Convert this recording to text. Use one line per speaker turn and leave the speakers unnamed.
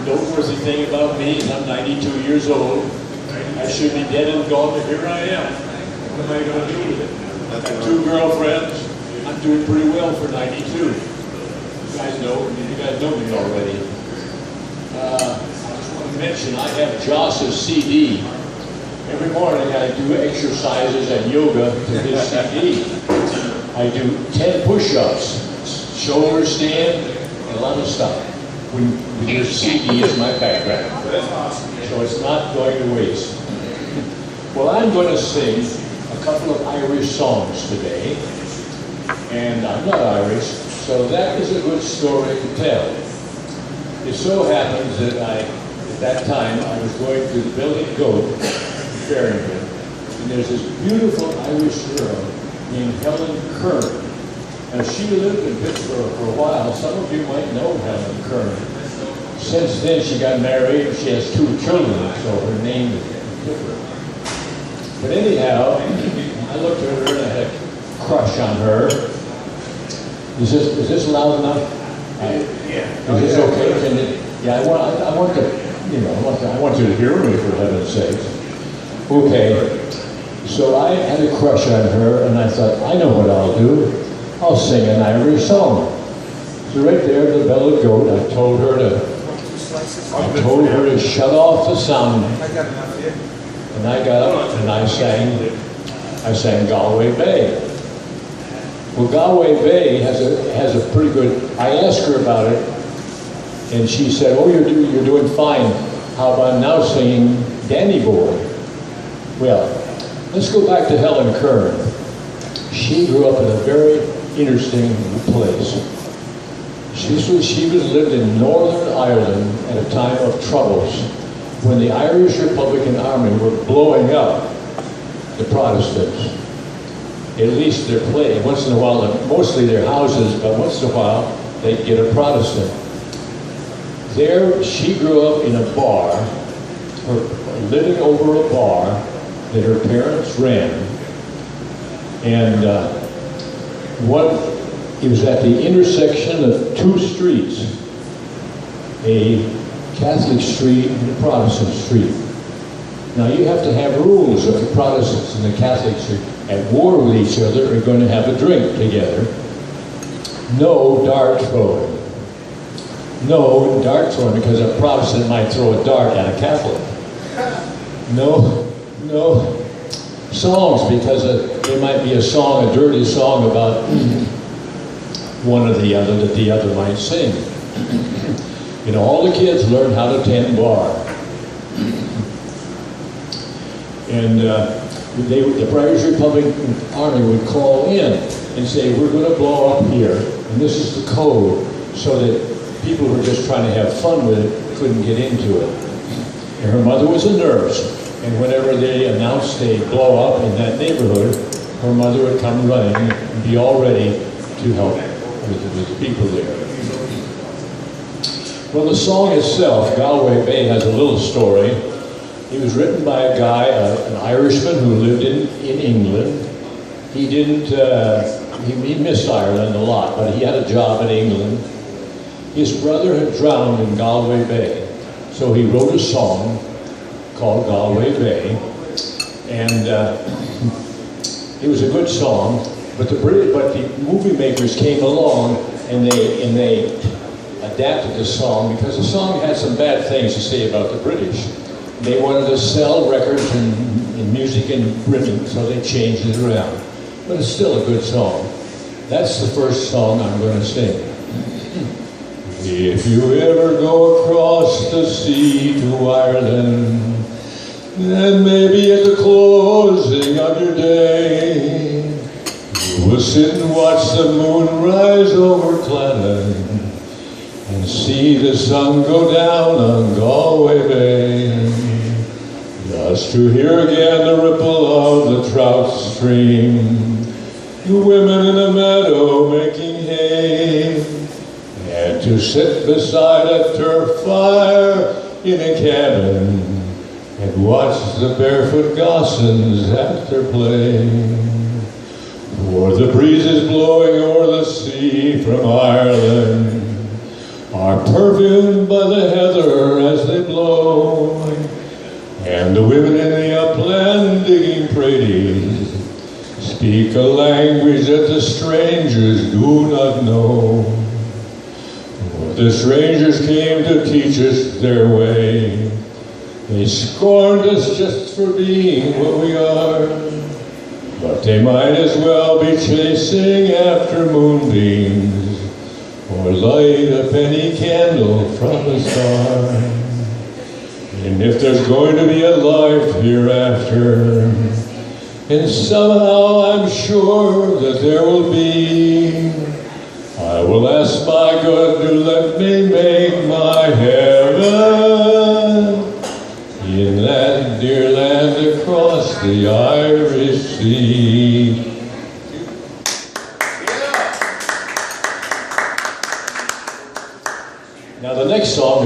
noteworthy thing about me is I'm 92 years old. I should be dead and gone, but here I am. What am I going to do with it? I've got 2 girlfriends. I'm doing pretty well for 92. You guys know me already. I just want to mention I have Joss's CD. Every morning I do exercises and yoga to his CD. I do 10 push-ups, shoulder stand, and a lot of stuff. With your CD as my background. So it's not going to waste. Well, I'm going to sing a couple of Irish songs today. And I'm not Irish, so that is a good story to tell. It so happens that at that time, I was going to the Bellied Goat in Farrington, and there's this beautiful Irish girl named Helen Kern. Now, she lived in Pittsburgh for a while. Some of you might know Helen Kern. Since then, she got married. She has 2 children, so her name is different. But anyhow, I looked at her and I had a crush on her. Is this loud enough? Is this okay? Can it, yeah, I want to, I want you to hear me, for heaven's sakes. Okay. So I had a crush on her, and I thought, I know what I'll do. I'll sing an Irish song. So right there at the Bellied Goat, I told her to shut off the sound. And I got up and I sang Galway Bay. Well, Galway Bay has a pretty good. I asked her about it, and she said, "Oh, you're doing fine. How about now singing Danny Boy?" Well, let's go back to Helen Kern. She grew up in a very interesting place. She lived in Northern Ireland at a time of troubles when the Irish Republican Army were blowing up the Protestants. At least their play. Once in a while, mostly their houses, but once in a while, they'd get a Protestant. There, she grew up in a bar, living over a bar that her parents ran. And it was at the intersection of 2 streets, a Catholic street and a Protestant street. Now you have to have rules if the Protestants and the Catholics are at war with each other are going to have a drink together. No dart throwing. No dart throwing because a Protestant might throw a dart at a Catholic. No songs because there might be a dirty song about one or the other that the other might sing. All the kids learn how to tend bar. And the Irish Republican Army would call in and say, we're going to blow up here, and this is the code, so that people who were just trying to have fun with it couldn't get into it. And her mother was a nurse, and whenever they announced a blow up in that neighborhood, her mother would come running and be all ready to help with the people there. Well, the song itself, Galway Bay, has a little story. It was written by a guy, an Irishman who lived in England. He didn't, he missed Ireland a lot, but he had a job in England. His brother had drowned in Galway Bay, so he wrote a song called Galway Bay, and it was a good song, but the movie makers came along and they adapted the song because the song had some bad things to say about the British. They wanted to sell records and music in Britain, so they changed it around. But it's still a good song. That's the first song I'm going to sing. If you ever go across the sea to Ireland, then maybe at the closing of your day, you will sit and watch the moon rise over Clannon and see the sun go down on Galway Bay. Just to hear again the ripple of the trout stream, the women in the meadow making hay, and to sit beside a turf fire in a cabin and watch the barefoot gossans at their play. For the breezes blowing o'er the sea from Ireland are perfumed by the heather as they blow, and the women in the upland digging praties speak a language that the strangers do not know. The strangers came to teach us their way. They scorned us just for being what we are, but they might as well be chasing after moonbeams or light a penny candle from a star. And if there's going to be a life hereafter, and somehow I'm sure that there will be, I will ask my God to let me make my heaven in that dear land across the Irish Sea. Now the next song